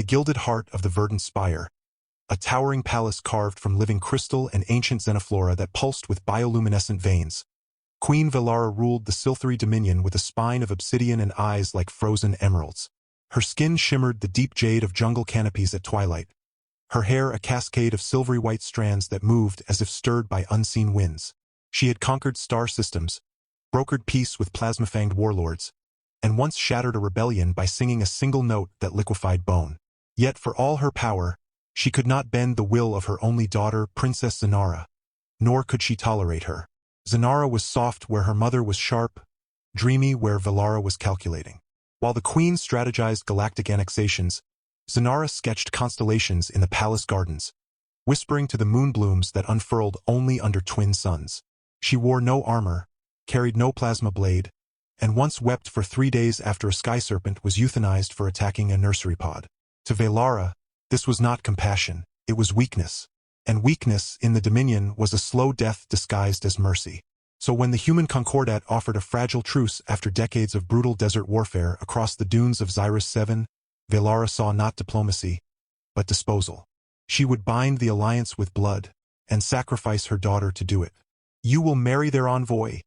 gilded heart of the verdant spire, a towering palace carved from living crystal and ancient xenoflora that pulsed with bioluminescent veins. Queen Devourer ruled the silvery dominion with a spine of obsidian and eyes like frozen emeralds. Her skin shimmered the deep jade of jungle canopies at twilight, her hair a cascade of silvery white strands that moved as if stirred by unseen winds. She had conquered star systems, brokered peace with plasma-fanged warlords, and once shattered a rebellion by singing a single note that liquefied bone. Yet for all her power, she could not bend the will of her only daughter, Princess Zanara, nor could she tolerate her. Zanara was soft where her mother was sharp, dreamy where Devourer was calculating. While the queen strategized galactic annexations, Zanara sketched constellations in the palace gardens, whispering to the moonblooms that unfurled only under twin suns. She wore no armor, carried no plasma blade, and once wept for 3 days after a sky serpent was euthanized for attacking a nursery pod. To Devourer, this was not compassion, it was weakness. And weakness in the Dominion was a slow death disguised as mercy. So when the human Concordat offered a fragile truce after decades of brutal desert warfare across the dunes of Xyrus 7, Devourer saw not diplomacy, but disposal. She would bind the alliance with blood, and sacrifice her daughter to do it. "You will marry their envoy,"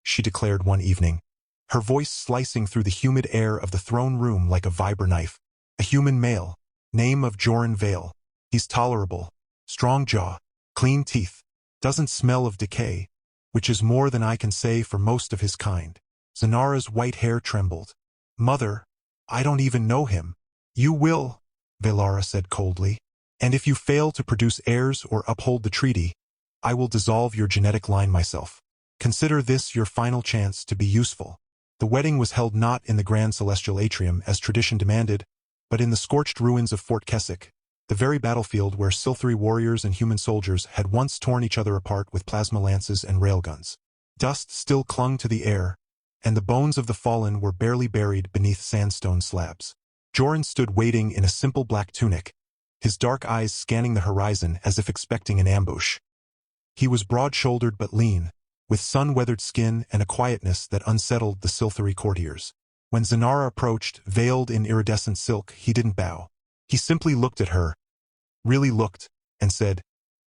she declared one evening, her voice slicing through the humid air of the throne room like a vibra knife. "A human male, name of Joran Vale. He's tolerable, strong jaw, clean teeth, doesn't smell of decay, which is more than I can say for most of his kind." Zanara's white hair trembled. "Mother, I don't even know him." "You will," Devourer said coldly. "And if you fail to produce heirs or uphold the treaty, I will dissolve your genetic line myself. Consider this your final chance to be useful." The wedding was held not in the grand celestial atrium as tradition demanded, but in the scorched ruins of Fort Keswick, the very battlefield where silvery warriors and human soldiers had once torn each other apart with plasma lances and railguns. Dust still clung to the air, and the bones of the fallen were barely buried beneath sandstone slabs. Joran stood waiting in a simple black tunic, his dark eyes scanning the horizon as if expecting an ambush. He was broad-shouldered but lean, with sun-weathered skin and a quietness that unsettled the silvery courtiers. When Zanara approached, veiled in iridescent silk, he didn't bow. He simply looked at her, really looked, and said,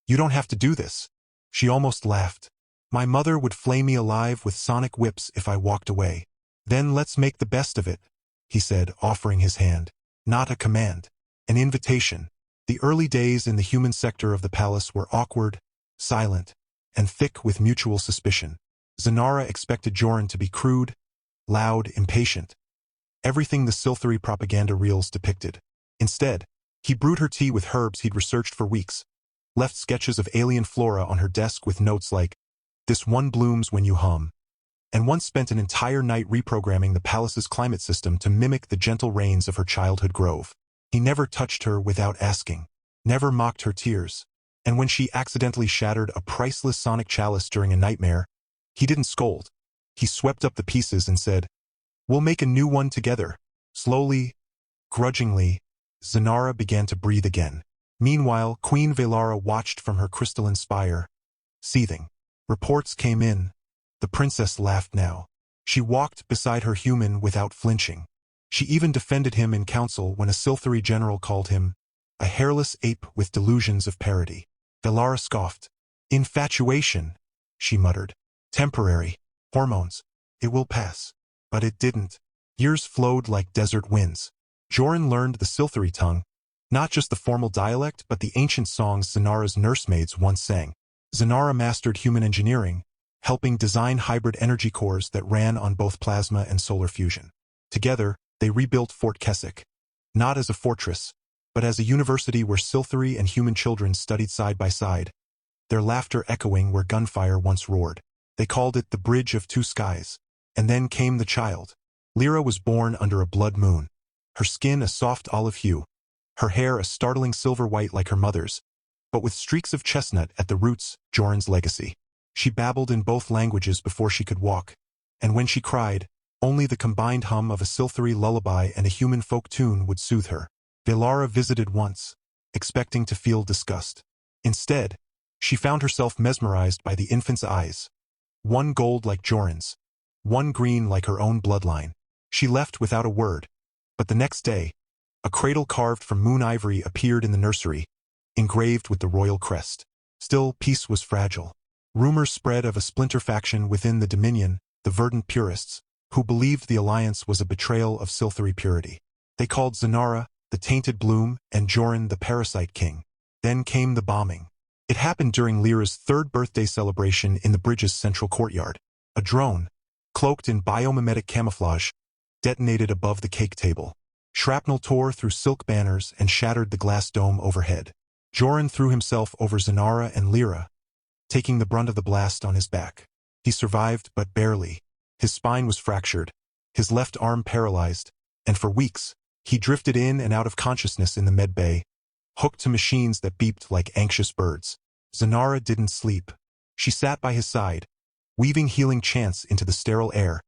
"You don't have to do this." She almost laughed. "My mother would flay me alive with sonic whips if I walked away." "Then let's make the best of it," he said, offering his hand. Not a command, an invitation. The early days in the human sector of the palace were awkward, silent, and thick with mutual suspicion. Zanara expected Joran to be crude, loud, impatient. Everything the silvery propaganda reels depicted. Instead, he brewed her tea with herbs he'd researched for weeks, left sketches of alien flora on her desk with notes like, "This one blooms when you hum," and once spent an entire night reprogramming the palace's climate system to mimic the gentle rains of her childhood grove. He never touched her without asking, never mocked her tears, and when she accidentally shattered a priceless sonic chalice during a nightmare, he didn't scold. He swept up the pieces and said, "We'll make a new one together." Slowly, grudgingly, Zanara began to breathe again. Meanwhile, Queen Devourer watched from her crystalline spire, seething. Reports came in. The princess laughed now. She walked beside her human without flinching. She even defended him in council when a silvery general called him a hairless ape with delusions of parody. Devourer scoffed. "Infatuation," she muttered. "Temporary. Hormones. It will pass." But it didn't. Years flowed like desert winds. Joran learned the silvery tongue, not just the formal dialect but the ancient songs Zanara's nursemaids once sang. Zanara mastered human engineering, helping design hybrid energy cores that ran on both plasma and solar fusion. Together, they rebuilt Fort Keswick, not as a fortress, but as a university where silvery and human children studied side by side, their laughter echoing where gunfire once roared. They called it the Bridge of Two Skies. And then came the child. Lyra was born under a blood moon, her skin a soft olive hue, her hair a startling silver white like her mother's, but with streaks of chestnut at the roots, Joran's legacy. She babbled in both languages before she could walk, and when she cried, only the combined hum of a silvery lullaby and a human folk tune would soothe her. Devourer visited once, expecting to feel disgust. Instead, she found herself mesmerized by the infant's eyes, one gold like Joran's, one green like her own bloodline. She left without a word, but the next day, A cradle carved from moon ivory appeared in the nursery, engraved with the royal crest. Still, peace was fragile. Rumors spread of a splinter faction within the Dominion, the verdant purists, who believed the alliance was a betrayal of Silthery purity. They called Zanara the tainted bloom and Joran the parasite king. Then came the bombing. It happened during Lyra's third birthday celebration in the bridge's central courtyard. A drone, cloaked in biomimetic camouflage, detonated above the cake table. Shrapnel tore through silk banners and shattered the glass dome overhead. Joran threw himself over Zanara and Lyra, taking the brunt of the blast on his back. He survived, but barely. His spine was fractured, his left arm paralyzed, and for weeks, he drifted in and out of consciousness in the med bay, hooked to machines that beeped like anxious birds. Zanara didn't sleep. She sat by his side, weaving healing chants into the sterile air,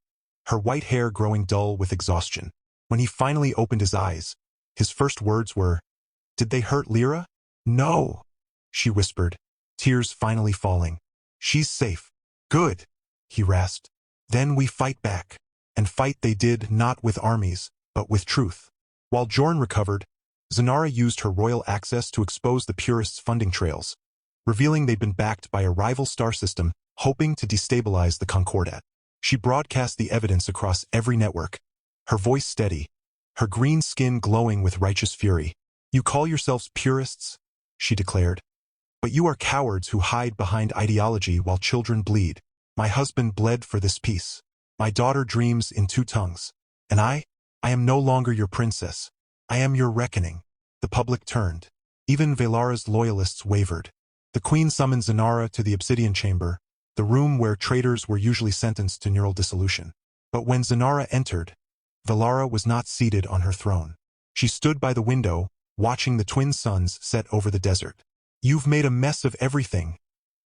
her white hair growing dull with exhaustion. When he finally opened his eyes, his first words were, "Did they hurt Lyra?" "No," she whispered, tears finally falling. "She's safe." "Good," he rasped. "Then we fight back." And fight they did, not with armies, but with truth. While Joran recovered, Zanara used her royal access to expose the purists' funding trails, revealing they'd been backed by a rival star system hoping to destabilize the Concordat. She broadcast the evidence across every network, her voice steady, her green skin glowing with righteous fury. "You call yourselves purists," she declared, "but you are cowards who hide behind ideology while children bleed. My husband bled for this peace. My daughter dreams in two tongues. And I am no longer your princess. I am your reckoning." The public turned. Even Velara's loyalists wavered. The queen summoned Zanara to the obsidian chamber, the room where traitors were usually sentenced to neural dissolution. But when Zanara entered, Velara was not seated on her throne. She stood by the window, watching the twin suns set over the desert. "You've made a mess of everything,"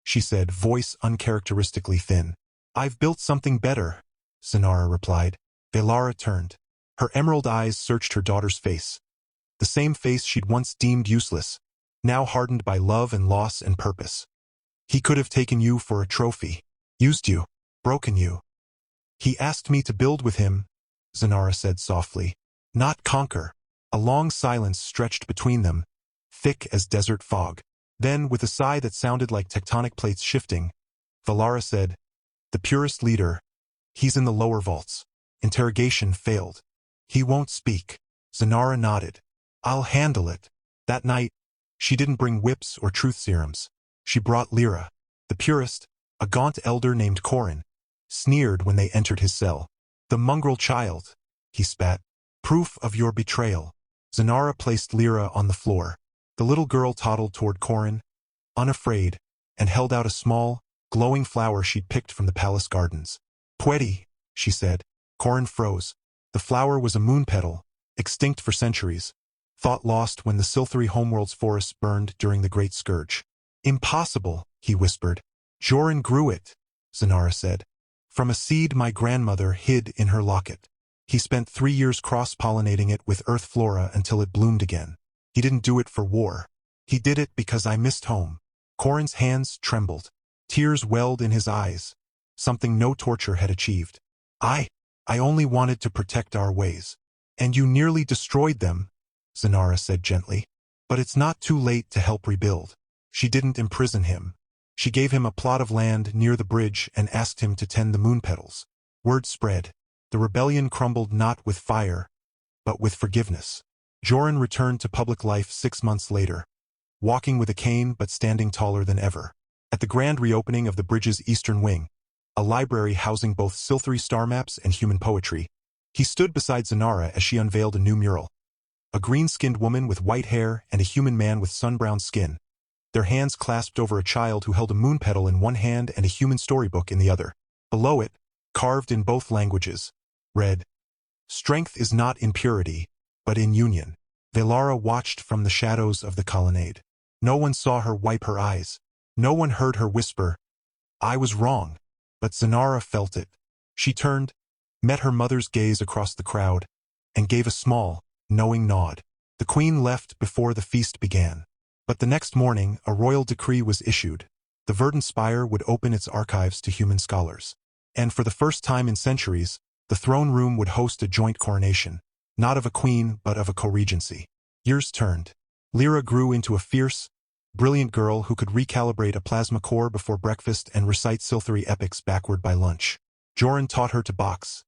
she said, voice uncharacteristically thin. "I've built something better," Zanara replied. Velara turned. Her emerald eyes searched her daughter's face. The same face she'd once deemed useless, now hardened by love and loss and purpose. "He could have taken you for a trophy, used you, broken you. He asked me to build with him," Zanara said softly, "not conquer." A long silence stretched between them, thick as desert fog. Then, with a sigh that sounded like tectonic plates shifting, Velara said, "The purest leader, he's in the lower vaults." Interrogation failed. "He won't speak." Zanara nodded. "I'll handle it." That night, she didn't bring whips or truth serums. She brought Lyra. The purist, a gaunt elder named Corin, sneered when they entered his cell. "The mongrel child," he spat. "Proof of your betrayal." Zanara placed Lyra on the floor. The little girl toddled toward Corin, unafraid, and held out a small, glowing flower she'd picked from the palace gardens. "Puedi," she said. Corin froze. The flower was a moon petal, extinct for centuries, thought lost when the Silthery homeworld's forests burned during the Great Scourge. "Impossible," he whispered. "Joran grew it," Zanara said, "from a seed my grandmother hid in her locket. He spent 3 years cross-pollinating it with earth flora until it bloomed again. He didn't do it for war. He did it because I missed home." Corin's hands trembled. Tears welled in his eyes, something no torture had achieved. I only wanted to protect our ways." "And you nearly destroyed them," Zanara said gently. "But it's not too late to help rebuild." She didn't imprison him. She gave him a plot of land near the bridge and asked him to tend the moon petals. Word spread. The rebellion crumbled not with fire, but with forgiveness. Joran returned to public life 6 months later, walking with a cane but standing taller than ever. At the grand reopening of the bridge's eastern wing, a library housing both Silthery star maps and human poetry, he stood beside Zanara as she unveiled a new mural. A green-skinned woman with white hair and a human man with sun-browned skin, their hands clasped over a child who held a moon petal in one hand and a human storybook in the other. Below it, carved in both languages, read, "Strength is not in purity, but in union." Velara watched from the shadows of the colonnade. No one saw her wipe her eyes. No one heard her whisper, "I was wrong." But Zanara felt it. She turned, met her mother's gaze across the crowd, and gave a small, knowing nod. The queen left before the feast began. But the next morning, a royal decree was issued. The verdant spire would open its archives to human scholars. And for the first time in centuries, the throne room would host a joint coronation. Not of a queen, but of a co-regency. Years turned. Lyra grew into a fierce, brilliant girl who could recalibrate a plasma core before breakfast and recite Silthery epics backward by lunch. Joran taught her to box.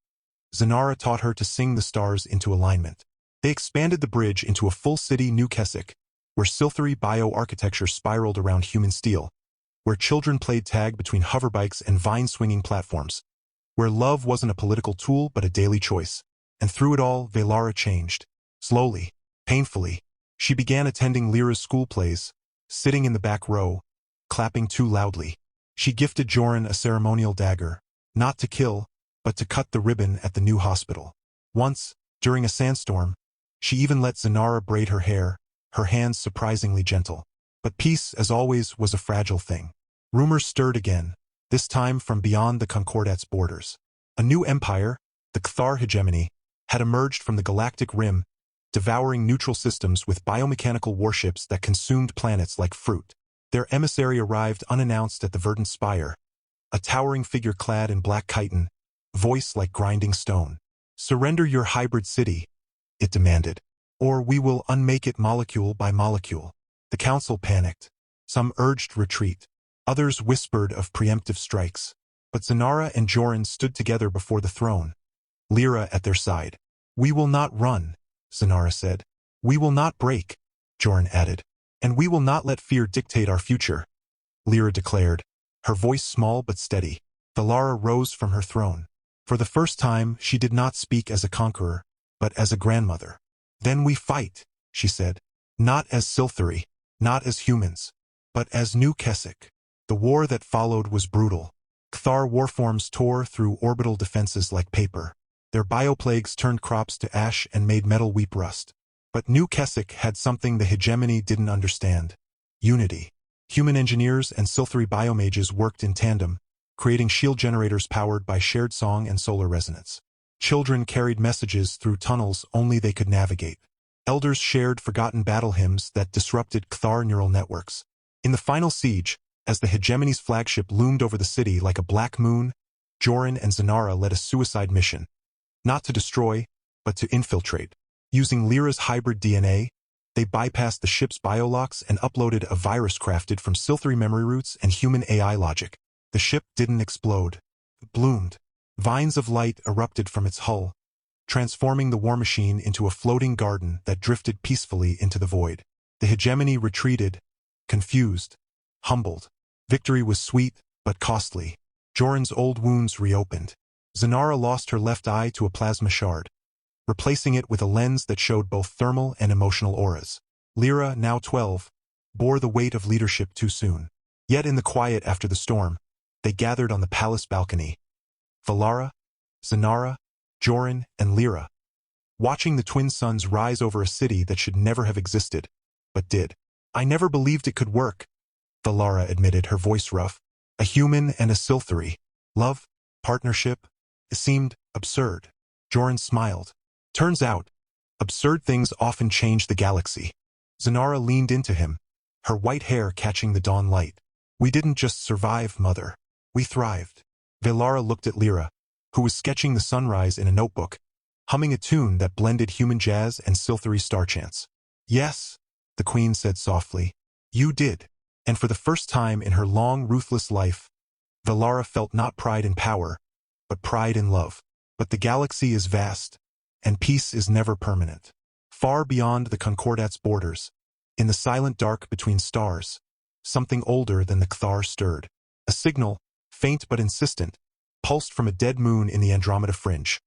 Zanara taught her to sing the stars into alignment. They expanded the bridge into a full-city New Keswick, where Silthery bioarchitecture spiraled around human steel, where children played tag between hoverbikes and vine-swinging platforms, where love wasn't a political tool but a daily choice. And through it all, Velara changed. Slowly, painfully, she began attending Lyra's school plays, sitting in the back row, clapping too loudly. She gifted Joran a ceremonial dagger, not to kill, but to cut the ribbon at the new hospital. Once, during a sandstorm, she even let Zanara braid her hair, her hands surprisingly gentle. But peace, as always, was a fragile thing. Rumors stirred again, this time from beyond the Concordat's borders. A new empire, the Cthar Hegemony, had emerged from the galactic rim, devouring neutral systems with biomechanical warships that consumed planets like fruit. Their emissary arrived unannounced at the verdant spire, a towering figure clad in black chitin, voice like grinding stone. "Surrender your hybrid city," it demanded, "or we will unmake it molecule by molecule." The council panicked. Some urged retreat. Others whispered of preemptive strikes. But Zanara and Joran stood together before the throne, Lyra at their side. "We will not run," Zanara said. "We will not break," Joran added. "And we will not let fear dictate our future," Lyra declared, her voice small but steady. Velara rose from her throne. For the first time, she did not speak as a conqueror, but as a grandmother. "Then we fight," she said. "Not as Silthery, not as humans, but as New Keswick." The war that followed was brutal. Cthar warforms tore through orbital defenses like paper. Their bioplagues turned crops to ash and made metal weep rust. But New Keswick had something the Hegemony didn't understand: unity. Human engineers and Silthery biomages worked in tandem, creating shield generators powered by shared song and solar resonance. Children carried messages through tunnels only they could navigate. Elders shared forgotten battle hymns that disrupted Cthar neural networks. In the final siege, as the Hegemony's flagship loomed over the city like a black moon, Joran and Zanara led a suicide mission. Not to destroy, but to infiltrate. Using Lyra's hybrid DNA, they bypassed the ship's biolocks and uploaded a virus crafted from Silthery memory roots and human AI logic. The ship didn't explode. It bloomed. Vines of light erupted from its hull, transforming the war machine into a floating garden that drifted peacefully into the void. The Hegemony retreated, confused, humbled. Victory was sweet, but costly. Joran's old wounds reopened. Zanara lost her left eye to a plasma shard, replacing it with a lens that showed both thermal and emotional auras. Lyra, now 12, bore the weight of leadership too soon. Yet in the quiet after the storm, they gathered on the palace balcony. Velara, Zanara, Joran, and Lyra, watching the twin suns rise over a city that should never have existed, but did. "I never believed it could work," Velara admitted, her voice rough. "A human and a Silthery. Love, partnership, it seemed absurd." Joran smiled. "Turns out, absurd things often change the galaxy." Zanara leaned into him, her white hair catching the dawn light. "We didn't just survive, Mother. We thrived." Velara looked at Lyra, who was sketching the sunrise in a notebook, humming a tune that blended human jazz and Silthery star chants. "Yes," the Queen said softly, "you did." And for the first time in her long, ruthless life, Velara felt not pride in power, but pride in love. But the galaxy is vast, and peace is never permanent. Far beyond the Concordat's borders, in the silent dark between stars, something older than the Cthar stirred. A signal, faint but insistent, pulsed from a dead moon in the Andromeda fringe.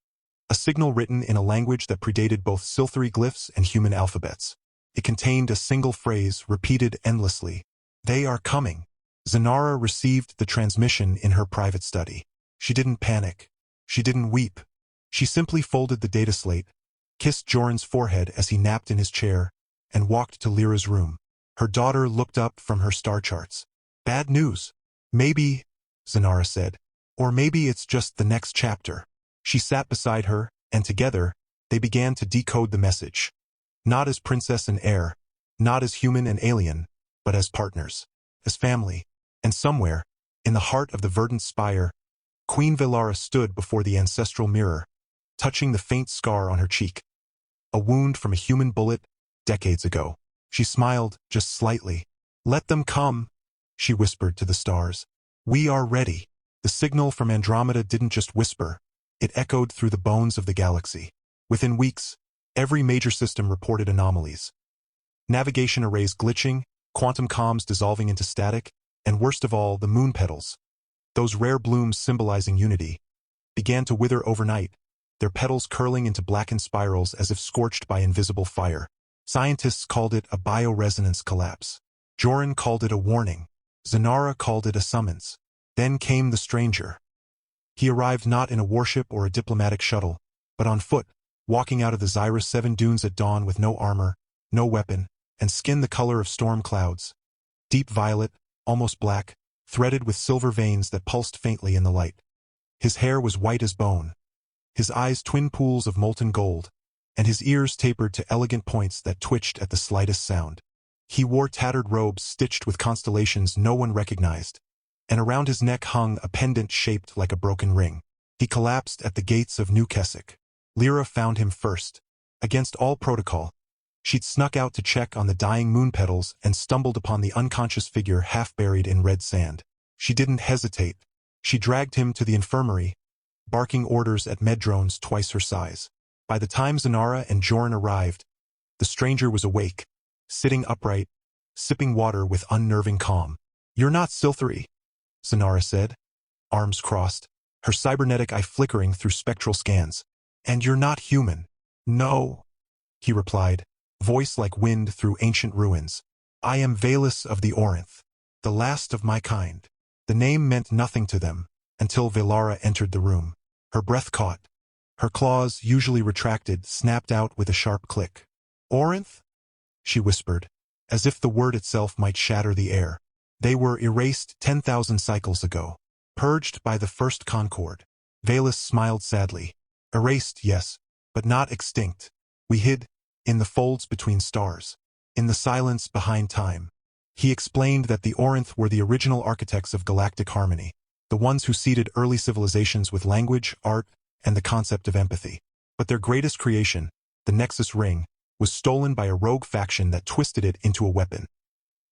A signal written in a language that predated both Silthery glyphs and human alphabets. It contained a single phrase repeated endlessly: "They are coming." Zanara received the transmission in her private study. She didn't panic. She didn't weep. She simply folded the data slate, kissed Joran's forehead as he napped in his chair, and walked to Lyra's room. Her daughter looked up from her star charts. "Bad news." "Maybe," Zanara said. "Or maybe it's just the next chapter." She sat beside her, and together, they began to decode the message. Not as princess and heir, not as human and alien, but as partners, as family. And somewhere, in the heart of the verdant spire, Queen Velara stood before the ancestral mirror, touching the faint scar on her cheek. a wound from a human bullet, decades ago. She smiled, just slightly. "Let them come," she whispered to the stars. "We are ready." The signal from Andromeda didn't just whisper, it echoed through the bones of the galaxy. Within weeks, every major system reported anomalies. Navigation arrays glitching, quantum comms dissolving into static, and worst of all, the moon petals, those rare blooms symbolizing unity, began to wither overnight, their petals curling into blackened spirals as if scorched by invisible fire. Scientists called it a bioresonance collapse. Joran called it a warning. Zanara called it a summons. Then came the stranger. He arrived not in a warship or a diplomatic shuttle, but on foot, walking out of the Zyrus 7 dunes at dawn with no armor, no weapon, and skin the color of storm clouds. Deep violet, almost black, threaded with silver veins that pulsed faintly in the light. His hair was white as bone, his eyes twin pools of molten gold, and his ears tapered to elegant points that twitched at the slightest sound. He wore tattered robes stitched with constellations no one recognized, and around his neck hung a pendant shaped like a broken ring. He collapsed at the gates of New Keswick. Lyra found him first. Against all protocol, she'd snuck out to check on the dying moon petals and stumbled upon the unconscious figure half buried in red sand. She didn't hesitate. She dragged him to the infirmary, barking orders at med-drones twice her size. By the time Zanara and Joran arrived, the stranger was awake, sitting upright, sipping water with unnerving calm. "You're not Silthery," Zanara said, arms crossed, her cybernetic eye flickering through spectral scans. "And you're not human." "No," he replied, voice like wind through ancient ruins. "I am Valus of the Orinth, the last of my kind." The name meant nothing to them until Velara entered the room. Her breath caught. Her claws, usually retracted, snapped out with a sharp click. "Orinth?" she whispered, as if the word itself might shatter the air. "They were erased 10,000 cycles ago, purged by the first Concord." Valus smiled sadly. "Erased, yes, but not extinct. We hid, in the folds between stars, in the silence behind time." He explained that the Orinth were the original architects of galactic harmony, the ones who seeded early civilizations with language, art, and the concept of empathy. But their greatest creation, the Nexus Ring, was stolen by a rogue faction that twisted it into a weapon.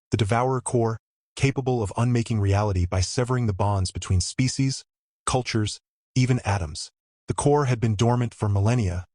The Devourer core, capable of unmaking reality by severing the bonds between species, cultures, even atoms. The core had been dormant for millennia,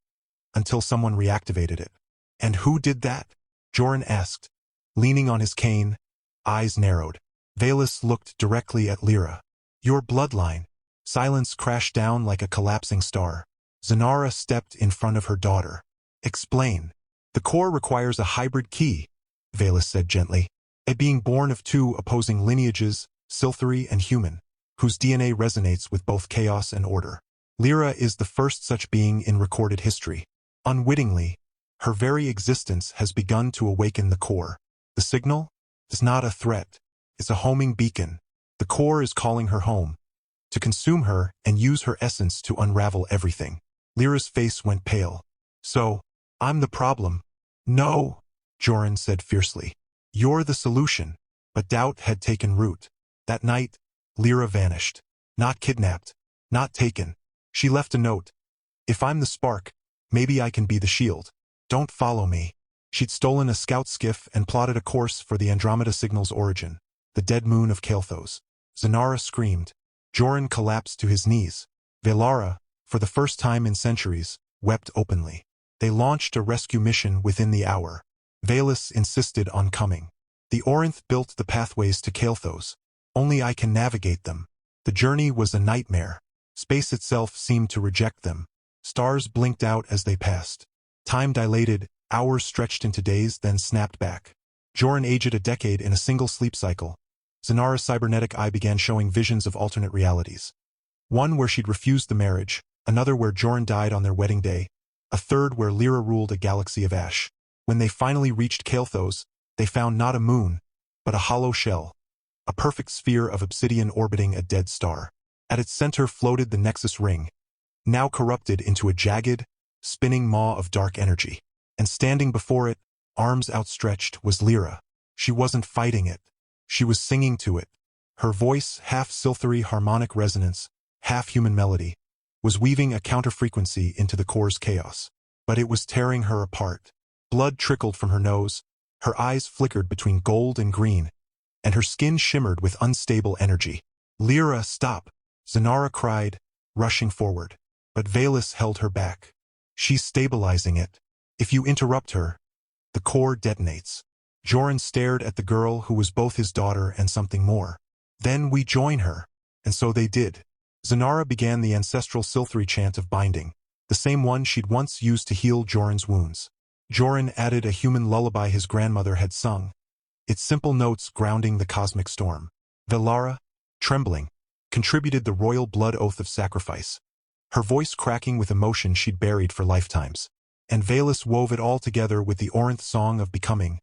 until someone reactivated it. "And who did that?" Joran asked, leaning on his cane, eyes narrowed. Valus looked directly at Lyra. "Your bloodline." Silence crashed down like a collapsing star. Zanara stepped in front of her daughter. "Explain." "The core requires a hybrid key," Valus said gently. "A being born of two opposing lineages, Silthery and human, whose DNA resonates with both chaos and order. Lyra is the first such being in recorded history. Unwittingly, her very existence has begun to awaken the core. The signal is not a threat. It's a homing beacon. The core is calling her home, to consume her and use her essence to unravel everything. Lyra's face went pale. "So, I'm the problem?" "No," Joran said fiercely. "You're the solution." But doubt had taken root. That night, Lyra vanished. Not kidnapped, not taken. She left a note. "If I'm the spark, maybe I can be the shield. Don't follow me." She'd stolen a scout skiff and plotted a course for the Andromeda signal's origin, the dead moon of Kael'thos. Zanara screamed. Joran collapsed to his knees. Velara, for the first time in centuries, wept openly. They launched a rescue mission within the hour. Valus insisted on coming. "The Orinth built the pathways to Kael'thos. Only I can navigate them." The journey was a nightmare. Space itself seemed to reject them. Stars blinked out as they passed. Time dilated, hours stretched into days, then snapped back. Joran aged a decade in a single sleep cycle. Zanara's cybernetic eye began showing visions of alternate realities. One where she'd refused the marriage, another where Joran died on their wedding day, a third where Lyra ruled a galaxy of ash. When they finally reached Kael'thos, they found not a moon, but a hollow shell, a perfect sphere of obsidian orbiting a dead star. At its center floated the Nexus Ring, now corrupted into a jagged, spinning maw of dark energy. And standing before it, arms outstretched, was Lyra. She wasn't fighting it. She was singing to it. Her voice, half silthery harmonic resonance, half human melody, was weaving a counterfrequency into the core's chaos. but it was tearing her apart. Blood trickled from her nose, her eyes flickered between gold and green, and her skin shimmered with unstable energy. "Lyra, stop!" Zanara cried, rushing forward. But Valus held her back. "She's stabilizing it. If you interrupt her, the core detonates." Joran stared at the girl who was both his daughter and something more. "Then we join her." And so they did. Zanara began the ancestral Silthri chant of binding, the same one she'd once used to heal Joran's wounds. Joran added a human lullaby his grandmother had sung, its simple notes grounding the cosmic storm. Velara, trembling, contributed the royal blood oath of sacrifice, her voice cracking with emotion she'd buried for lifetimes. And Valus wove it all together with the Orinth song of becoming,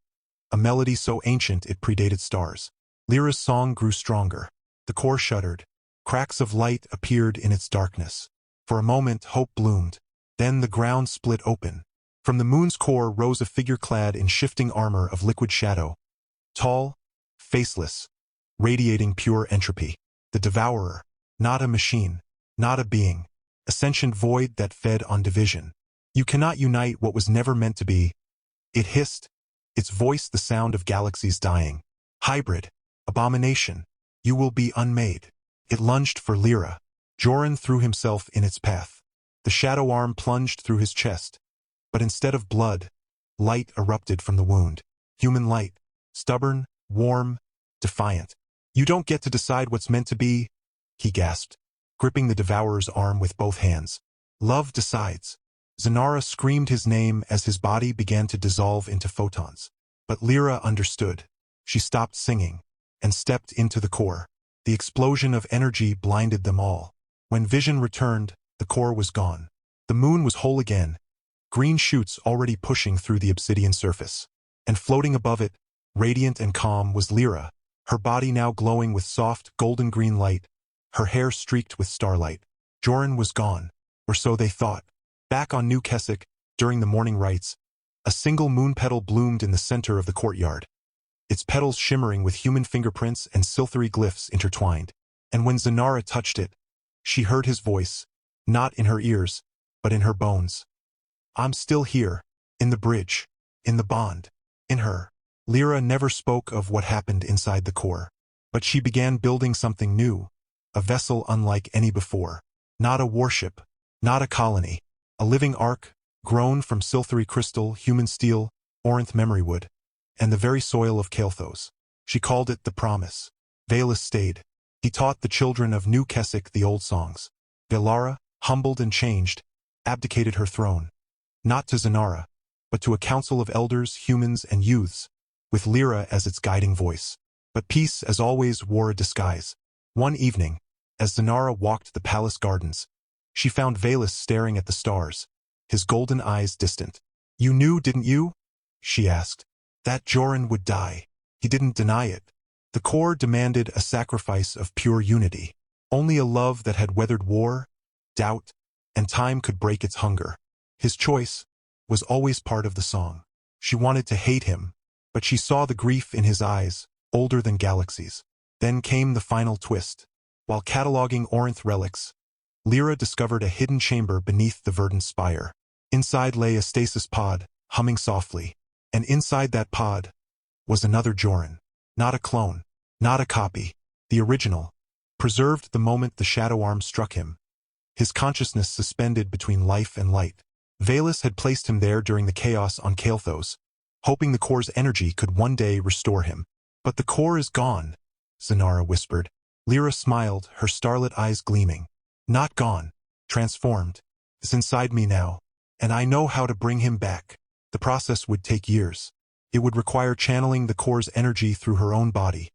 a melody so ancient it predated stars. Lyra's song grew stronger. The core shuddered. Cracks of light appeared in its darkness. For a moment, hope bloomed. Then the ground split open. From the moon's core rose a figure clad in shifting armor of liquid shadow. Tall, faceless, radiating pure entropy. The Devourer. Not a machine. Not a being. A sentient void that fed on division. "You cannot unite what was never meant to be," it hissed, its voice the sound of galaxies dying. "Hybrid. Abomination. You will be unmade." It lunged for Lyra. Joran threw himself in its path. The shadow arm plunged through his chest. But instead of blood, light erupted from the wound. Human light. Stubborn, warm, defiant. "You don't get to decide what's meant to be," he gasped, gripping the Devourer's arm with both hands. "Love decides." Zanara screamed his name as his body began to dissolve into photons. But Lyra understood. She stopped singing and stepped into the core. The explosion of energy blinded them all. When vision returned, the core was gone. The moon was whole again, green shoots already pushing through the obsidian surface. And floating above it, radiant and calm, was Lyra, her body now glowing with soft, golden-green light, her hair streaked with starlight. Joran was gone, or so they thought. Back on New Keswick, during the morning rites, a single moon petal bloomed in the center of the courtyard, its petals shimmering with human fingerprints and silthery glyphs intertwined. And when Zanara touched it, she heard his voice, not in her ears, but in her bones. "I'm still here, in the bridge, in the bond, in her." Lyra never spoke of what happened inside the core, but she began building something new, a vessel unlike any before. Not a warship, not a colony, a living ark, grown from silthery crystal, human steel, Orinth memory wood, and the very soil of Kael'thos. She called it the Promise. Valus stayed. He taught the children of New Keswick the old songs. Velara, humbled and changed, abdicated her throne. Not to Zanara, but to a council of elders, humans, and youths, with Lyra as its guiding voice. But peace, as always, wore a disguise. One evening, as Zanara walked the palace gardens, she found Valus staring at the stars, his golden eyes distant. "You knew, didn't you?" she asked. "That Joran would die." He didn't deny it. The core demanded a sacrifice of pure unity. Only a love that had weathered war, doubt, and time could break its hunger. His choice was always part of the song. She wanted to hate him, but she saw the grief in his eyes, older than galaxies. Then came the final twist. While cataloging Orinth relics, Lyra discovered a hidden chamber beneath the verdant spire. Inside lay a stasis pod, humming softly, and inside that pod was another Joran. Not a clone, not a copy, the original, preserved the moment the shadow arm struck him, his consciousness suspended between life and light. Valus had placed him there during the chaos on Kael'thos, hoping the core's energy could one day restore him. "But the core is gone," Zanara whispered. Lyra smiled, her starlit eyes gleaming. "Not gone, transformed. It's inside me now, and I know how to bring him back." The process would take years. It would require channeling the core's energy through her own body,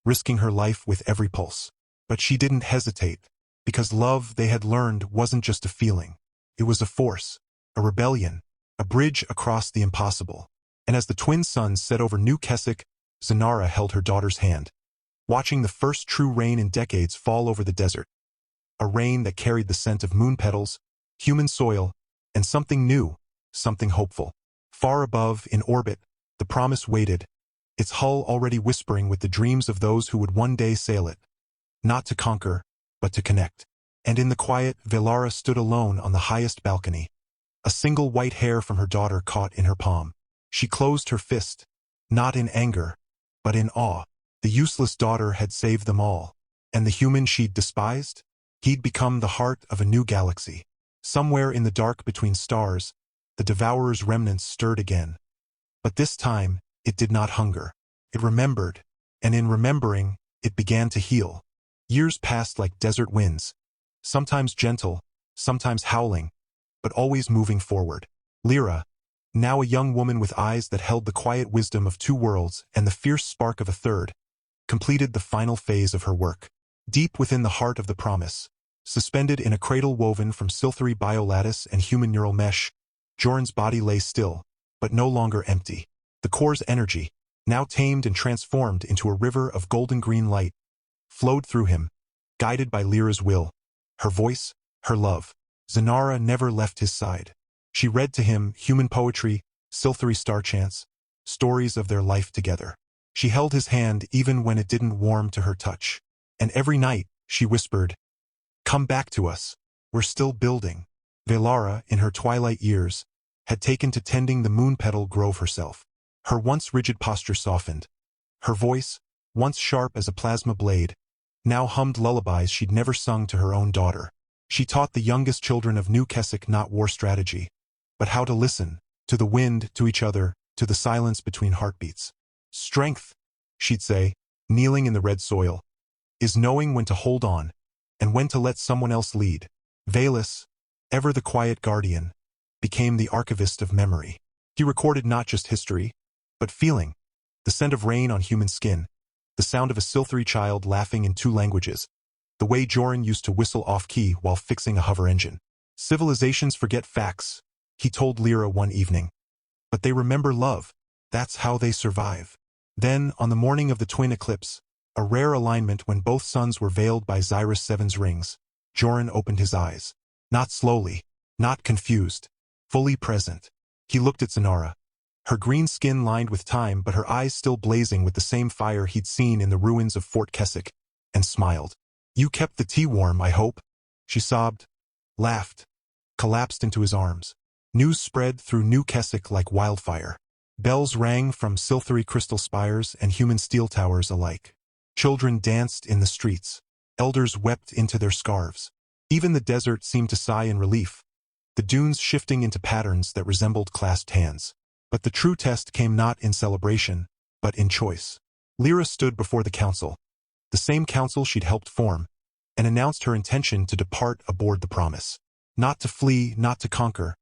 risking her life with every pulse. But she didn't hesitate, because love, they had learned, wasn't just a feeling. It was a force, a rebellion, a bridge across the impossible. And as the twin suns set over New Keswick, Zanara held her daughter's hand, watching the first true rain in decades fall over the desert. A rain that carried the scent of moon petals, human soil, and something new, something hopeful. Far above, in orbit, the Promise waited, its hull already whispering with the dreams of those who would one day sail it. Not to conquer, but to connect. And in the quiet, Velara stood alone on the highest balcony, a single white hair from her daughter caught in her palm. She closed her fist, not in anger, but in awe. The useless daughter had saved them all, and the human she'd despised? He'd become the heart of a new galaxy. Somewhere in the dark between stars, the Devourer's remnants stirred again. But this time, it did not hunger. It remembered, and in remembering, it began to heal. Years passed like desert winds, sometimes gentle, sometimes howling, but always moving forward. Lyra, now a young woman with eyes that held the quiet wisdom of two worlds and the fierce spark of a third, completed the final phase of her work. Deep within the heart of the promise, suspended in a cradle woven from silthery biolattice and human neural mesh, Joran's body lay still, but no longer empty. The core's energy, now tamed and transformed into a river of golden green light, flowed through him, guided by Lyra's will, her voice, her love. Zanara never left his side. She read to him human poetry, silthery star chants, stories of their life together. She held his hand even when it didn't warm to her touch. And every night, she whispered, "Come back to us. We're still building." Velara, in her twilight years, had taken to tending the moon petal grove herself. Her once rigid posture softened. Her voice, once sharp as a plasma blade, now hummed lullabies she'd never sung to her own daughter. She taught the youngest children of New Keswick not war strategy, but how to listen, to the wind, to each other, to the silence between heartbeats. Strength, she'd say, kneeling in the red soil, is knowing when to hold on, and when to let someone else lead. Valus, ever the quiet guardian, became the archivist of memory. He recorded not just history, but feeling, the scent of rain on human skin, the sound of a silthery child laughing in two languages, the way Joran used to whistle off-key while fixing a hover engine. Civilizations forget facts, he told Lyra one evening. But they remember love. That's how they survive. Then, on the morning of the twin eclipse, a rare alignment when both suns were veiled by Zyrus Seven's rings, Joran opened his eyes. Not slowly, not confused, fully present. He looked at Zanara, her green skin lined with time but her eyes still blazing with the same fire he'd seen in the ruins of Fort Keswick, and smiled. "You kept the tea warm, I hope?" She sobbed, laughed, collapsed into his arms. News spread through New Keswick like wildfire. Bells rang from silthery crystal spires and human steel towers alike. Children danced in the streets. Elders wept into their scarves. Even the desert seemed to sigh in relief, the dunes shifting into patterns that resembled clasped hands. But the true test came not in celebration, but in choice. Lyra stood before the council, the same council she'd helped form, and announced her intention to depart aboard the Promise. Not to flee, not to conquer,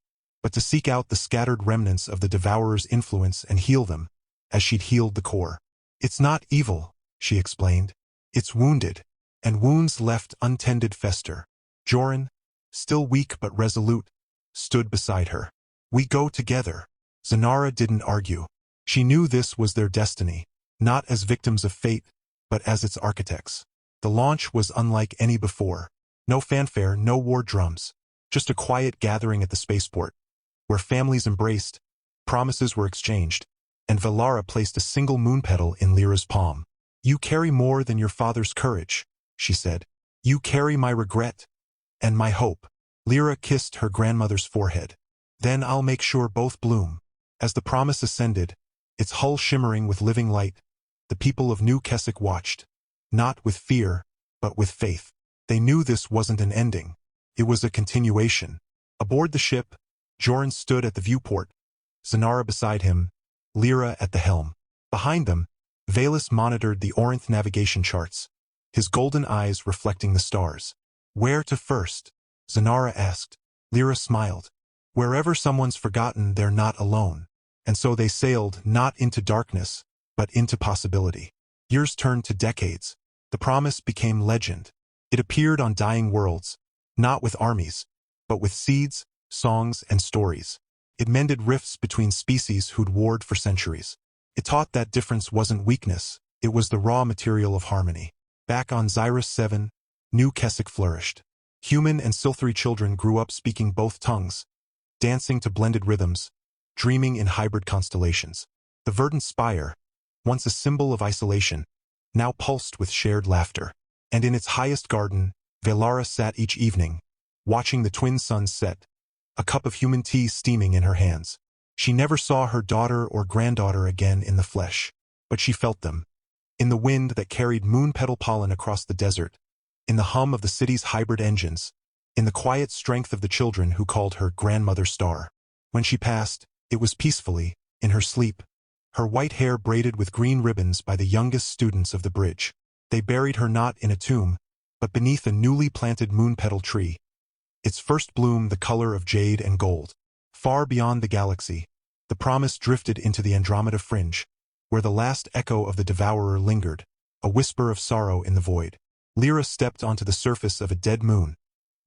but to seek out the scattered remnants of the Devourer's influence and heal them, as she'd healed the core. "It's not evil," she explained. "It's wounded, and wounds left untended fester." Joran, still weak but resolute, stood beside her. "We go together." Zanara didn't argue. She knew this was their destiny, not as victims of fate, but as its architects. The launch was unlike any before. No fanfare, no war drums, just a quiet gathering at the spaceport, where families embraced, promises were exchanged, and Velara placed a single moon petal in Lyra's palm. "You carry more than your father's courage," she said. "You carry my regret, and my hope." Lyra kissed her grandmother's forehead. "Then I'll make sure both bloom." As the Promise ascended, its hull shimmering with living light, the people of New Keswick watched, not with fear, but with faith. They knew this wasn't an ending. It was a continuation. Aboard the ship, Joran stood at the viewport, Zanara beside him, Lyra at the helm. Behind them, Valus monitored the Orinth navigation charts, his golden eyes reflecting the stars. "Where to first?" Zanara asked. Lyra smiled. "Wherever someone's forgotten they're not alone." And so they sailed not into darkness, but into possibility. Years turned to decades. The Promise became legend. It appeared on dying worlds, not with armies, but with seeds, songs, and stories. It mended rifts between species who'd warred for centuries. It taught that difference wasn't weakness, it was the raw material of harmony. Back on Zyrus 7, New Keswick flourished. Human and silthery children grew up speaking both tongues, dancing to blended rhythms, dreaming in hybrid constellations. The verdant spire, once a symbol of isolation, now pulsed with shared laughter. And in its highest garden, Velara sat each evening, watching the twin suns set, a cup of human tea steaming in her hands. She never saw her daughter or granddaughter again in the flesh, but she felt them. In the wind that carried moon petal pollen across the desert, in the hum of the city's hybrid engines, in the quiet strength of the children who called her Grandmother Star. When she passed, it was peacefully, in her sleep, her white hair braided with green ribbons by the youngest students of the bridge. They buried her not in a tomb, but beneath a newly planted moon-petal tree, its first bloom the color of jade and gold. Far beyond the galaxy, the promise drifted into the Andromeda fringe, where the last echo of the Devourer lingered, a whisper of sorrow in the void. Lyra stepped onto the surface of a dead moon,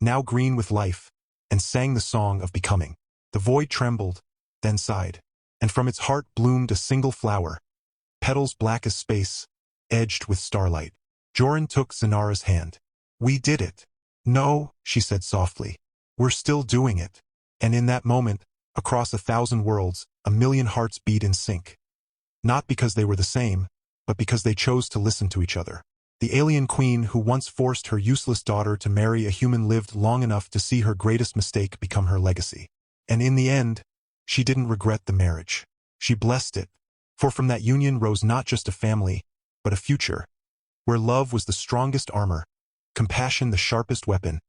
now green with life, and sang the song of becoming. The void trembled, then sighed, and from its heart bloomed a single flower, petals black as space, edged with starlight. Joran took Zanara's hand. "We did it." "No," she said softly. "We're still doing it." And in that moment, across 1,000 worlds, 1,000,000 hearts beat in sync. Not because they were the same, but because they chose to listen to each other. The alien queen who once forced her useless daughter to marry a human lived long enough to see her greatest mistake become her legacy. And in the end, she didn't regret the marriage. She blessed it, for from that union rose not just a family, but a future, where love was the strongest armor, compassion the sharpest weapon,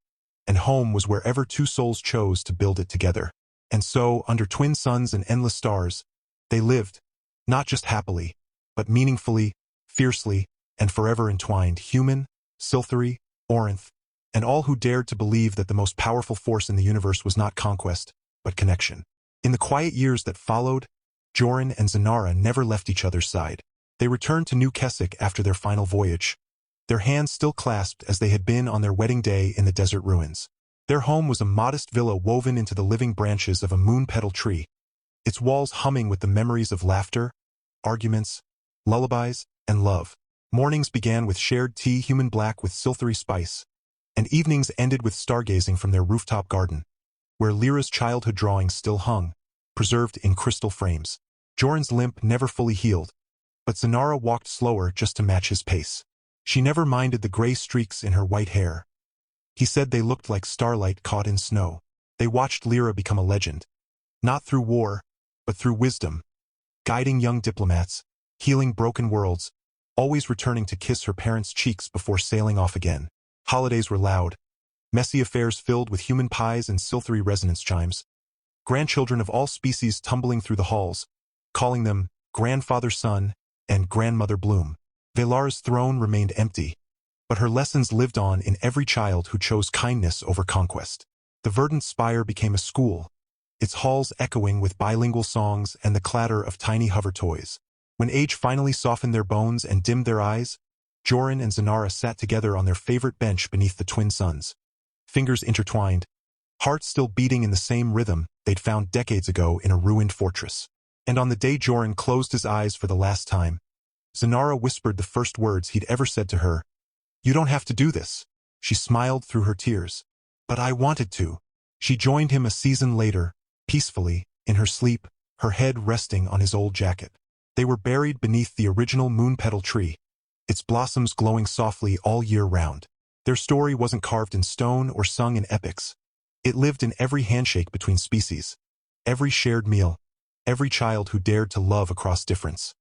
and home was wherever two souls chose to build it together. And so, under twin suns and endless stars, they lived, not just happily, but meaningfully, fiercely, and forever entwined, human, Siltheri, Orinth, and all who dared to believe that the most powerful force in the universe was not conquest, but connection. In the quiet years that followed, Joran and Zanara never left each other's side. They returned to New Keswick after their final voyage, their hands still clasped as they had been on their wedding day in the desert ruins. Their home was a modest villa woven into the living branches of a moon-petal tree, its walls humming with the memories of laughter, arguments, lullabies, and love. Mornings began with shared tea human black with Siltheri spice, and evenings ended with stargazing from their rooftop garden, where Lyra's childhood drawings still hung, preserved in crystal frames. Joran's limp never fully healed, but Zanara walked slower just to match his pace. She never minded the gray streaks in her white hair. He said they looked like starlight caught in snow. They watched Lyra become a legend, not through war, but through wisdom, guiding young diplomats, healing broken worlds, always returning to kiss her parents' cheeks before sailing off again. Holidays were loud, messy affairs filled with human pies and Siltheri resonance chimes, grandchildren of all species tumbling through the halls, calling them Grandfather Sun and Grandmother Bloom. Velara's throne remained empty, but her lessons lived on in every child who chose kindness over conquest. The verdant spire became a school, its halls echoing with bilingual songs and the clatter of tiny hover toys. When age finally softened their bones and dimmed their eyes, Joran and Zanara sat together on their favorite bench beneath the twin suns, fingers intertwined, hearts still beating in the same rhythm they'd found decades ago in a ruined fortress. And on the day Joran closed his eyes for the last time, Zanara whispered the first words he'd ever said to her. "You don't have to do this." She smiled through her tears. "But I wanted to." She joined him a season later, peacefully, in her sleep, her head resting on his old jacket. They were buried beneath the original moon-petal tree, its blossoms glowing softly all year round. Their story wasn't carved in stone or sung in epics. It lived in every handshake between species, every shared meal, every child who dared to love across difference.